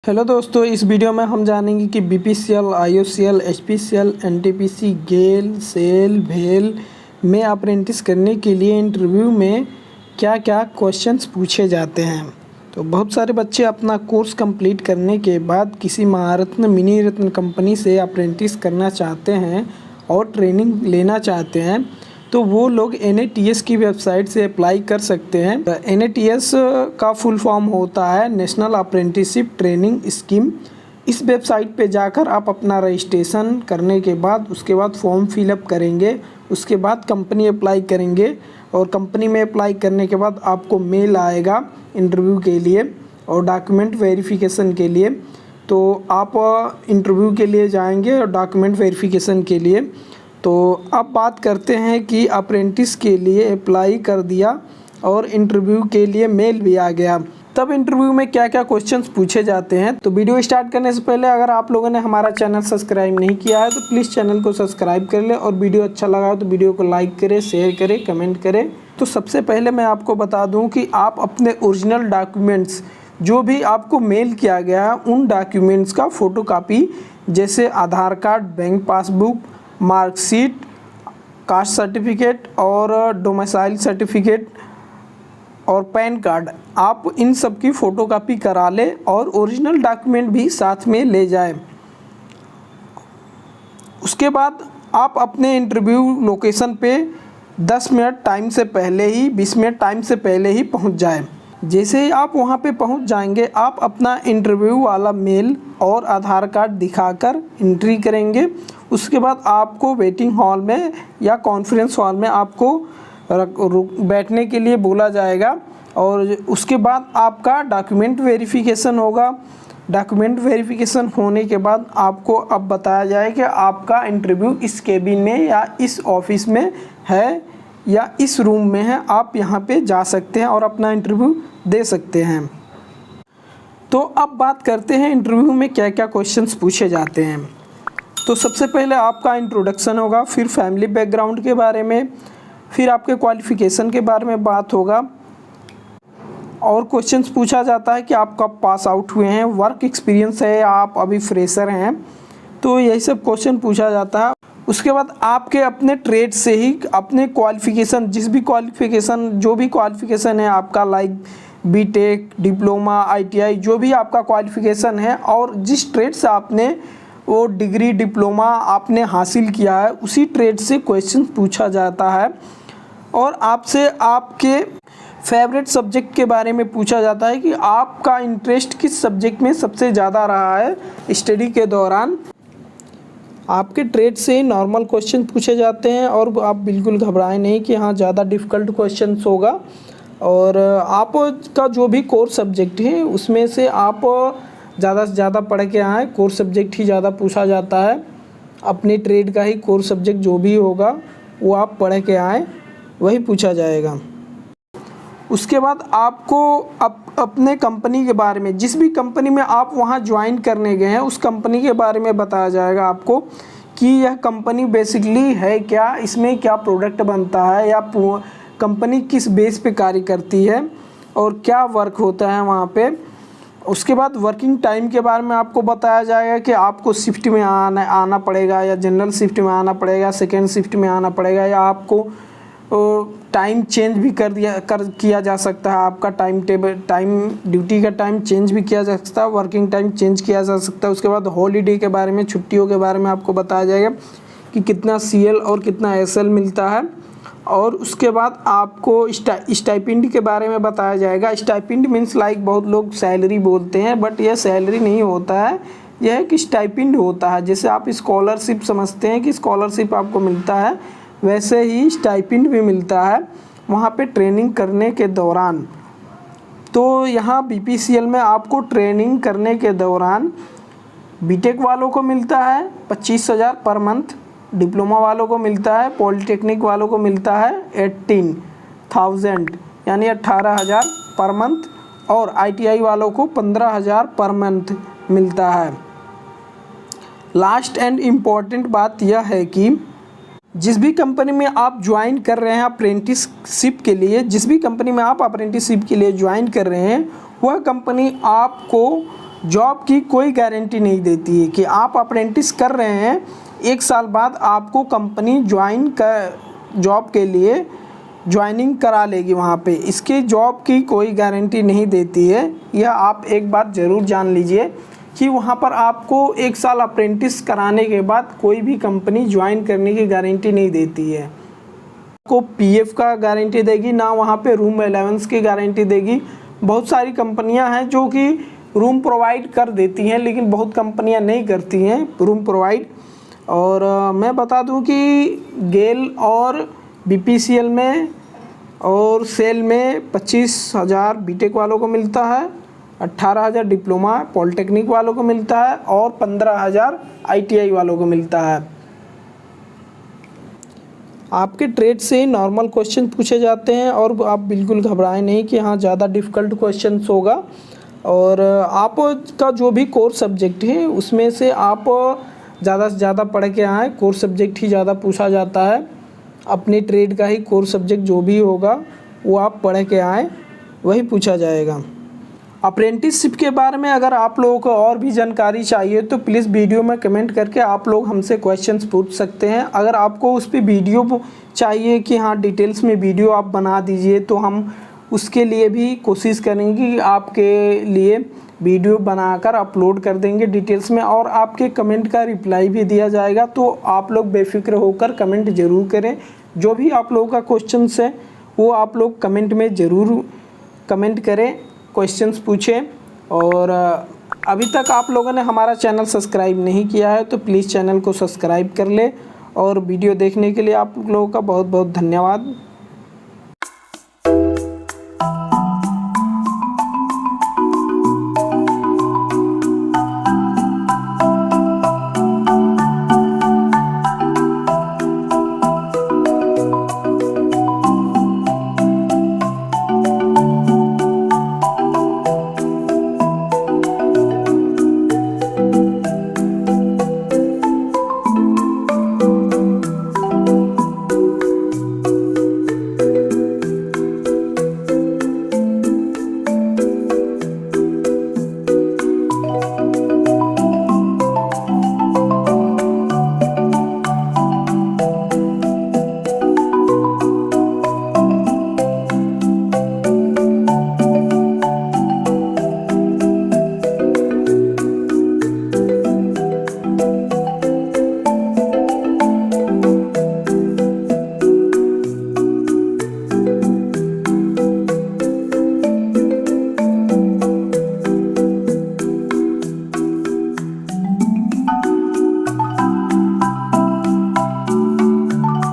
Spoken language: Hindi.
हेलो दोस्तों, इस वीडियो में हम जानेंगे कि बीपीसीएल, आईओसीएल, एचपीसीएल, एनटीपीसी, गेल, सेल, भेल में अप्रेंटिस करने के लिए इंटरव्यू में क्या क्या क्वेश्चंस पूछे जाते हैं। तो बहुत सारे बच्चे अपना कोर्स कंप्लीट करने के बाद किसी महारत्न, मिनी रत्न कंपनी से अप्रेंटिस करना चाहते हैं और ट्रेनिंग लेना चाहते हैं, तो वो लोग NATS की वेबसाइट से अप्लाई कर सकते हैं। NATS का फुल फॉर्म होता है नेशनल अप्रेंटिसशिप ट्रेनिंग स्कीम। इस वेबसाइट पे जाकर आप अपना रजिस्ट्रेशन करने के बाद उसके बाद फॉर्म फिलअप करेंगे, उसके बाद कंपनी अप्लाई करेंगे और कंपनी में अप्लाई करने के बाद आपको मेल आएगा इंटरव्यू के लिए और डॉक्यूमेंट वेरिफिकेशन के लिए। तो आप इंटरव्यू के लिए जाएंगे और डॉक्यूमेंट वेरिफिकेशन के लिए। तो अब बात करते हैं कि अप्रेंटिस के लिए अप्लाई कर दिया और इंटरव्यू के लिए मेल भी आ गया, तब इंटरव्यू में क्या क्या क्वेश्चंस पूछे जाते हैं। तो वीडियो स्टार्ट करने से पहले अगर आप लोगों ने हमारा चैनल सब्सक्राइब नहीं किया है तो प्लीज़ चैनल को सब्सक्राइब कर ले और वीडियो अच्छा लगा हो तो वीडियो को लाइक करें, शेयर करें, कमेंट करें। तो सबसे पहले मैं आपको बता दूँ कि आप अपने ओरिजिनल डॉक्यूमेंट्स जो भी आपको मेल किया गया है उन डॉक्यूमेंट्स का फ़ोटोकॉपी, जैसे Aadhaar card, bank passbook, marksheet, caste certificate और डोमिसाइल सर्टिफिकेट और पैन कार्ड, आप इन सब की फ़ोटोकॉपी करा ले और ओरिजिनल डॉक्यूमेंट भी साथ में ले जाए। उसके बाद आप अपने इंटरव्यू लोकेशन पे 10 मिनट टाइम से पहले ही 20 मिनट टाइम से पहले ही पहुंच जाए। जैसे ही आप वहां पे पहुंच जाएंगे, आप अपना इंटरव्यू वाला मेल और आधार कार्ड दिखाकर एंट्री करेंगे। उसके बाद आपको वेटिंग हॉल में या कॉन्फ्रेंस हॉल में आपको बैठने के लिए बोला जाएगा और उसके बाद आपका डॉक्यूमेंट वेरिफिकेशन होगा। डॉक्यूमेंट वेरिफिकेशन होने के बाद आपको अब बताया जाए कि आपका इंटरव्यू इस केबिन में या इस ऑफिस में है या इस रूम में है, आप यहाँ पे जा सकते हैं और अपना इंटरव्यू दे सकते हैं। तो अब बात करते हैं इंटरव्यू में क्या क्या क्वेश्चंस पूछे जाते हैं। तो सबसे पहले आपका इंट्रोडक्शन होगा, फिर फैमिली बैकग्राउंड के बारे में, फिर आपके क्वालिफ़िकेशन के बारे में बात होगा और क्वेश्चंस पूछा जाता है कि आप कब पास आउट हुए हैं, वर्क एक्सपीरियंस है या आप अभी फ्रेशर हैं। तो यही सब क्वेश्चन पूछा जाता है। उसके बाद आपके अपने ट्रेड से ही अपने क्वालिफ़िकेशन, जिस भी क्वालिफ़िकेशन, जो भी क्वालिफ़िकेशन है आपका, लाइक बीटेक, डिप्लोमा, ITI, जो भी आपका क्वालिफ़िकेशन है और जिस ट्रेड से आपने वो डिग्री, डिप्लोमा आपने हासिल किया है, उसी ट्रेड से क्वेश्चन पूछा जाता है। और आपसे आपके फेवरेट सब्जेक्ट के बारे में पूछा जाता है कि आपका इंटरेस्ट किस सब्जेक्ट में सबसे ज़्यादा रहा है स्टडी के दौरान। आपके ट्रेड से नॉर्मल क्वेश्चन पूछे जाते हैं और आप बिल्कुल घबराएं नहीं कि हाँ ज़्यादा डिफ़िकल्ट क्वेश्चंस होगा। और आपका जो भी कोर सब्जेक्ट है उसमें से आप ज़्यादा से ज़्यादा पढ़ के आएँ, कोर सब्जेक्ट ही ज़्यादा पूछा जाता है। अपने ट्रेड का ही कोर सब्जेक्ट जो भी होगा वो आप पढ़ के आएँ, वही पूछा जाएगा। उसके बाद आपको अपने कंपनी के बारे में, जिस भी कंपनी में आप वहाँ ज्वाइन करने गए हैं उस कंपनी के बारे में बताया जाएगा आपको कि यह कंपनी बेसिकली है क्या, इसमें क्या प्रोडक्ट बनता है या कंपनी किस बेस पे कार्य करती है और क्या वर्क होता है वहाँ पे। उसके बाद वर्किंग टाइम के बारे में आपको बताया जाएगा कि आपको शिफ्ट में आना पड़ेगा या जनरल शिफ्ट में आना पड़ेगा, सेकेंड शिफ्ट में आना पड़ेगा या आपको टाइम चेंज भी किया जा सकता है। आपका टाइम ड्यूटी का टाइम चेंज भी किया जा सकता है, वर्किंग टाइम चेंज किया जा सकता है। उसके बाद हॉलीडे के बारे में, छुट्टियों के बारे में आपको बताया जाएगा कि कितना CL और कितना SL मिलता है। और उसके बाद आपको स्टाइपेंड के बारे में बताया जाएगा। स्टाइपेंड मीन्स लाइक बहुत लोग सैलरी बोलते हैं, बट यह सैलरी नहीं होता है, यह एक स्टाइपेंड होता है। जैसे आप स्कॉलरशिप समझते हैं कि स्कॉलरशिप आपको मिलता है, वैसे ही स्टाइपेंड भी मिलता है वहाँ पे ट्रेनिंग करने के दौरान। तो यहाँ BPCL में आपको ट्रेनिंग करने के दौरान बीटेक वालों को मिलता है 25,000 पर मंथ, डिप्लोमा वालों को मिलता है, पॉलिटेक्निक वालों को मिलता है 18,000 यानी 18,000 पर मंथ और ITI वालों को 15,000 पर मंथ मिलता है। लास्ट एंड इम्पॉर्टेंट बात यह है कि जिस भी कंपनी में आप ज्वाइन कर रहे हैं अप्रेंटिसशिप के लिए, जिस भी कंपनी में आप अप्रेंटिसशिप के लिए ज्वाइन कर रहे हैं, वह कंपनी आपको जॉब की कोई गारंटी नहीं देती है कि आप अप्रेंटिस कर रहे हैं, 1 साल बाद आपको कंपनी जॉब के लिए ज्वाइनिंग करा लेगी वहाँ पे। इसके जॉब की कोई गारंटी नहीं देती है। यह आप एक बार ज़रूर जान लीजिए कि वहाँ पर आपको 1 साल अप्रेंटिस कराने के बाद कोई भी कंपनी ज्वाइन करने की गारंटी नहीं देती है। आपको पीएफ का गारंटी देगी ना, वहाँ पे रूम अलाउंस की गारंटी देगी। बहुत सारी कंपनियाँ हैं जो कि रूम प्रोवाइड कर देती हैं, लेकिन बहुत कंपनियाँ नहीं करती हैं रूम प्रोवाइड। और मैं बता दूं कि गेल और बीपीसीएल में और सेल में 25,000 बीटेक वालों को मिलता है, 18,000 डिप्लोमा पॉलिटेक्निक वालों को मिलता है और 15,000 आईटीआई वालों को मिलता है। आपके ट्रेड से नॉर्मल क्वेश्चन पूछे जाते हैं और आप बिल्कुल घबराएं नहीं कि हाँ ज़्यादा डिफ़िकल्ट क्वेश्चंस होगा। और आपका जो भी कोर सब्जेक्ट है उसमें से आप ज़्यादा से ज़्यादा पढ़ के आएँ। कोर सब्जेक्ट ही ज़्यादा पूछा जाता है, अपने ट्रेड का ही कोर सब्जेक्ट जो भी होगा वो आप पढ़ के आएँ, वही पूछा जाएगा। अप्रेंटिसशिप के बारे में अगर आप लोगों को और भी जानकारी चाहिए तो प्लीज़ वीडियो में कमेंट करके आप लोग हमसे क्वेश्चंस पूछ सकते हैं। अगर आपको उस पर वीडियो चाहिए कि हाँ डिटेल्स में वीडियो आप बना दीजिए, तो हम उसके लिए भी कोशिश करेंगे कि आपके लिए वीडियो बनाकर अपलोड कर देंगे डिटेल्स में, और आपके कमेंट का रिप्लाई भी दिया जाएगा। तो आप लोग बेफिक्र होकर कमेंट ज़रूर करें। जो भी आप लोगों का क्वेश्चंस है वो आप लोग कमेंट में ज़रूर कमेंट करें, क्वेश्चंस पूछें। और अभी तक आप लोगों ने हमारा चैनल सब्सक्राइब नहीं किया है तो प्लीज़ चैनल को सब्सक्राइब कर ले। और वीडियो देखने के लिए आप लोगों का बहुत बहुत धन्यवाद।